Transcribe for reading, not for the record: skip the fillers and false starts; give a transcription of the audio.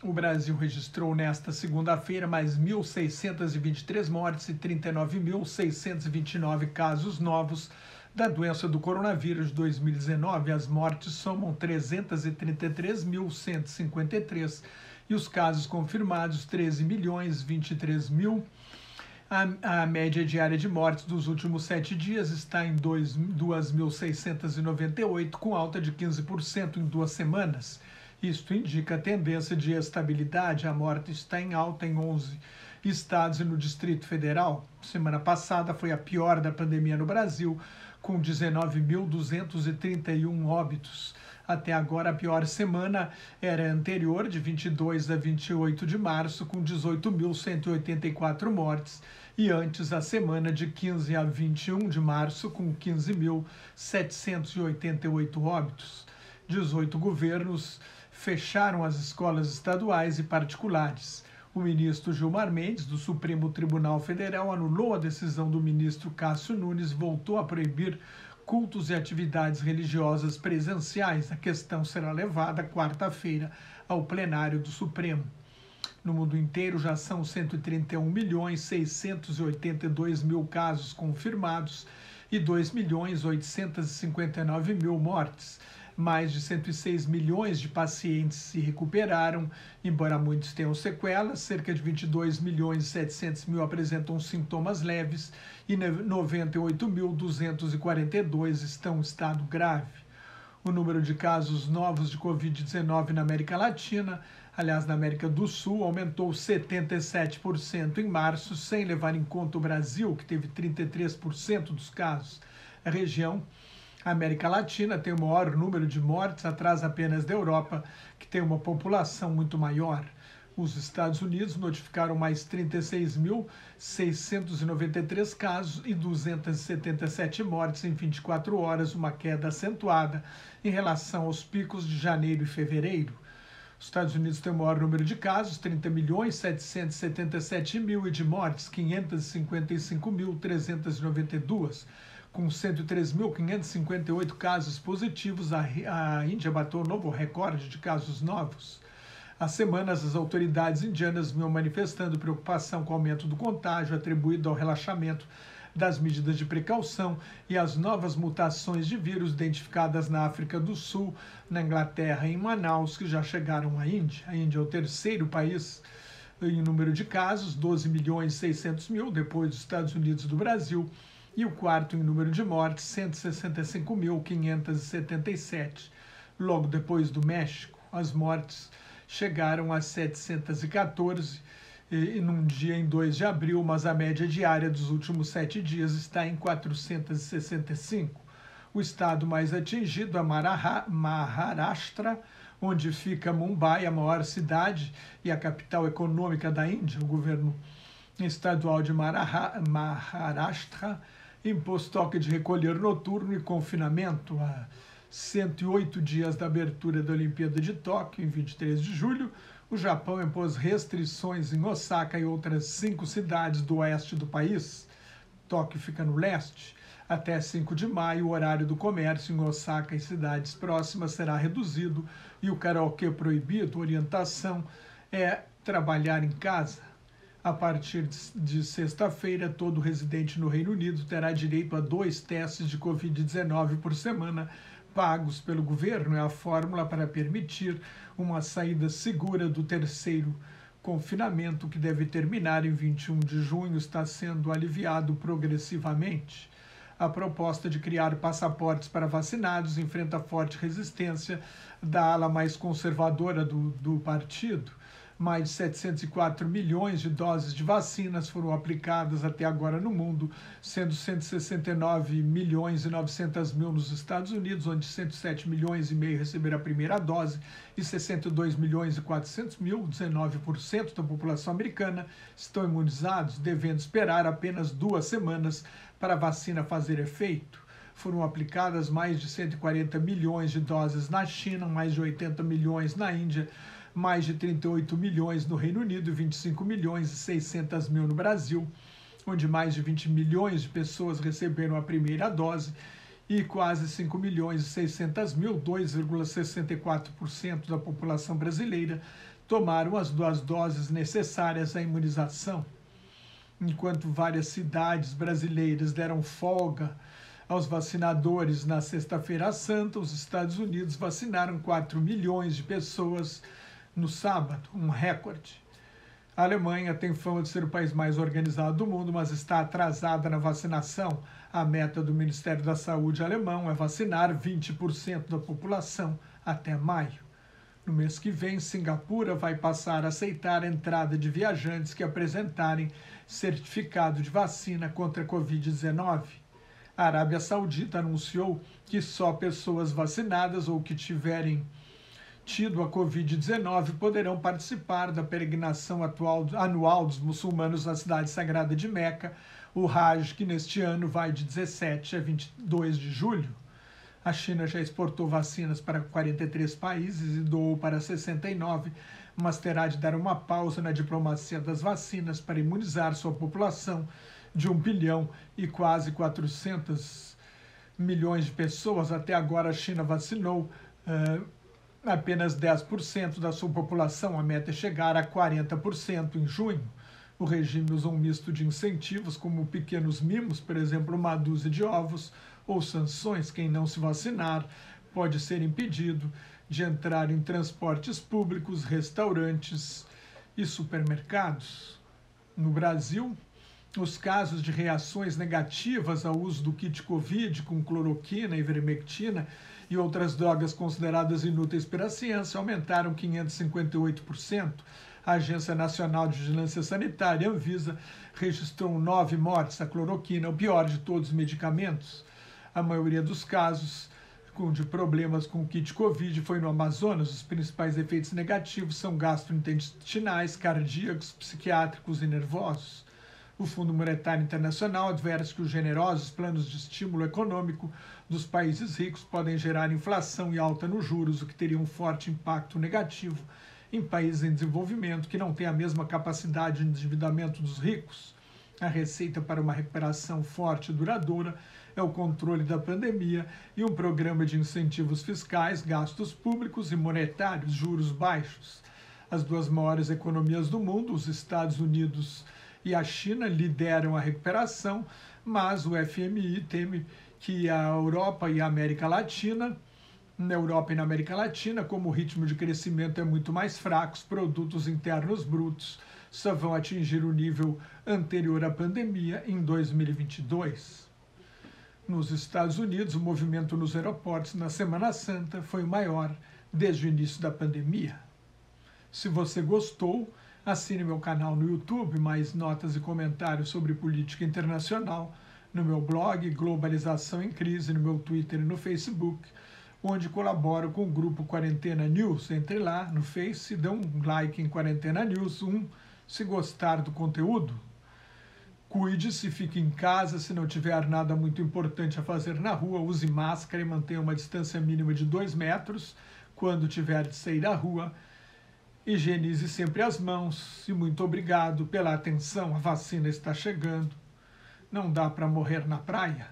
O Brasil registrou nesta segunda-feira mais 1.623 mortes e 39.629 casos novos da doença do coronavírus de 2019. As mortes somam 333.153 e os casos confirmados 13.023.000. A média diária de mortes dos últimos 7 dias está em 2.698, com alta de 15% em 2 semanas. Isto indica a tendência de estabilidade. A morte está em alta em 11 estados e no Distrito Federal. Semana passada foi a pior da pandemia no Brasil, com 19.231 óbitos. Até agora, a pior semana era a anterior, de 22 a 28 de março, com 18.184 mortes, e antes a semana de 15 a 21 de março, com 15.788 óbitos. 18 governos fecharam as escolas estaduais e particulares. O ministro Gilmar Mendes, do Supremo Tribunal Federal, anulou a decisão do ministro Cássio Nunes e voltou a proibir cultos e atividades religiosas presenciais. A questão será levada quarta-feira ao plenário do Supremo. No mundo inteiro já são 131.682.000 casos confirmados e 2.859.000 mortes. Mais de 106 milhões de pacientes se recuperaram, embora muitos tenham sequelas. Cerca de 22.700.000 apresentam sintomas leves e 98.242 estão em estado grave. O número de casos novos de Covid-19 na América Latina, aliás, na América do Sul, aumentou 77% em março, sem levar em conta o Brasil, que teve 33% dos casos. A região América Latina tem o maior número de mortes, atrás apenas da Europa, que tem uma população muito maior. Os Estados Unidos notificaram mais 36.693 casos e 277 mortes em 24 horas, uma queda acentuada em relação aos picos de janeiro e fevereiro. Os Estados Unidos têm o maior número de casos, 30.777.000, e de mortes, 555.392. Com 103.558 casos positivos, a Índia bateu um novo recorde de casos novos. Há semanas, as autoridades indianas vinham manifestando preocupação com o aumento do contágio atribuído ao relaxamento das medidas de precaução e às novas mutações de vírus identificadas na África do Sul, na Inglaterra e em Manaus, que já chegaram à Índia. A Índia é o terceiro país em número de casos, 12.600.000, depois dos Estados Unidos e do Brasil, e o quarto em número de mortes, 165.577. Logo depois do México, as mortes chegaram a 714 num dia em 2 de abril, mas a média diária dos últimos 7 dias está em 465. O estado mais atingido é Maharashtra, onde fica Mumbai, a maior cidade e a capital econômica da Índia. O governo estadual de Maharashtra impôs toque de recolher noturno e confinamento a 108 dias da abertura da Olimpíada de Tóquio, em 23 de julho. O Japão impôs restrições em Osaka e outras 5 cidades do oeste do país. Tóquio fica no leste. Até 5 de maio, o horário do comércio em Osaka e cidades próximas será reduzido e o karaokê proibido. A orientação é trabalhar em casa. A partir de sexta-feira, todo residente no Reino Unido terá direito a 2 testes de Covid-19 por semana, pagos pelo governo. É a fórmula para permitir uma saída segura do terceiro confinamento, que deve terminar em 21 de junho, está sendo aliviado progressivamente. A proposta de criar passaportes para vacinados enfrenta forte resistência da ala mais conservadora do partido. Mais de 704 milhões de doses de vacinas foram aplicadas até agora no mundo, sendo 169 milhões e 900 mil nos Estados Unidos, onde 107 milhões e meio receberam a primeira dose, e 62 milhões e 400 mil, 19% da população americana, estão imunizados, devendo esperar apenas 2 semanas para a vacina fazer efeito. Foram aplicadas mais de 140 milhões de doses na China, mais de 80 milhões na Índia, mais de 38 milhões no Reino Unido e 25 milhões e 600 mil no Brasil, onde mais de 20 milhões de pessoas receberam a primeira dose e quase 5 milhões e 600 mil, 2,64% da população brasileira, tomaram as 2 doses necessárias à imunização. Enquanto várias cidades brasileiras deram folga aos vacinadores na Sexta-feira Santa, os Estados Unidos vacinaram 4 milhões de pessoas no sábado, um recorde. A Alemanha tem fama de ser o país mais organizado do mundo, mas está atrasada na vacinação. A meta do Ministério da Saúde alemão é vacinar 20% da população até maio. No mês que vem, Singapura vai passar a aceitar a entrada de viajantes que apresentarem certificado de vacina contra a Covid-19. A Arábia Saudita anunciou que só pessoas vacinadas ou que tiverem tido a Covid-19 poderão participar da peregrinação anual dos muçulmanos na cidade sagrada de Meca, o Hajj, que neste ano vai de 17 a 22 de julho. A China já exportou vacinas para 43 países e doou para 69, mas terá de dar uma pausa na diplomacia das vacinas para imunizar sua população de 1 bilhão e quase 400 milhões de pessoas. Até agora, a China vacinou apenas 10% da sua população. A meta é chegar a 40% em junho. O regime usa um misto de incentivos, como pequenos mimos, por exemplo, 1 dúzia de ovos, ou sanções. Quem não se vacinar pode ser impedido de entrar em transportes públicos, restaurantes e supermercados. No Brasil, os casos de reações negativas ao uso do kit Covid com cloroquina, ivermectina e outras drogas consideradas inúteis pela ciência aumentaram 558%. A Agência Nacional de Vigilância Sanitária, Anvisa, registrou 9 mortes. A cloroquina é o pior de todos os medicamentos. A maioria dos casos de problemas com o kit Covid foi no Amazonas. Os principais efeitos negativos são gastrointestinais, cardíacos, psiquiátricos e nervosos. O Fundo Monetário Internacional adverte que os generosos planos de estímulo econômico dos países ricos podem gerar inflação e alta nos juros, o que teria um forte impacto negativo em países em desenvolvimento que não têm a mesma capacidade de endividamento dos ricos. A receita para uma recuperação forte e duradoura é o controle da pandemia e um programa de incentivos fiscais, gastos públicos e monetários, juros baixos. As 2 maiores economias do mundo, os Estados Unidos e a China, lideram a recuperação, mas o FMI teme que a Europa e a América Latina, na Europa e na América Latina, como o ritmo de crescimento é muito mais fraco, os produtos internos brutos só vão atingir o nível anterior à pandemia em 2022. Nos Estados Unidos, o movimento nos aeroportos na Semana Santa foi o maior desde o início da pandemia. Se você gostou, assine meu canal no YouTube, mais notas e comentários sobre política internacional no meu blog Globalização em Crise, no meu Twitter e no Facebook, onde colaboro com o grupo Quarentena News. Entre lá no Face e dê um like em Quarentena News 1 se gostar do conteúdo. Cuide-se, fique em casa, se não tiver nada muito importante a fazer na rua, use máscara e mantenha uma distância mínima de 2 metros. Quando tiver de sair da rua, higienize sempre as mãos e muito obrigado pela atenção. A vacina está chegando. Não dá para morrer na praia.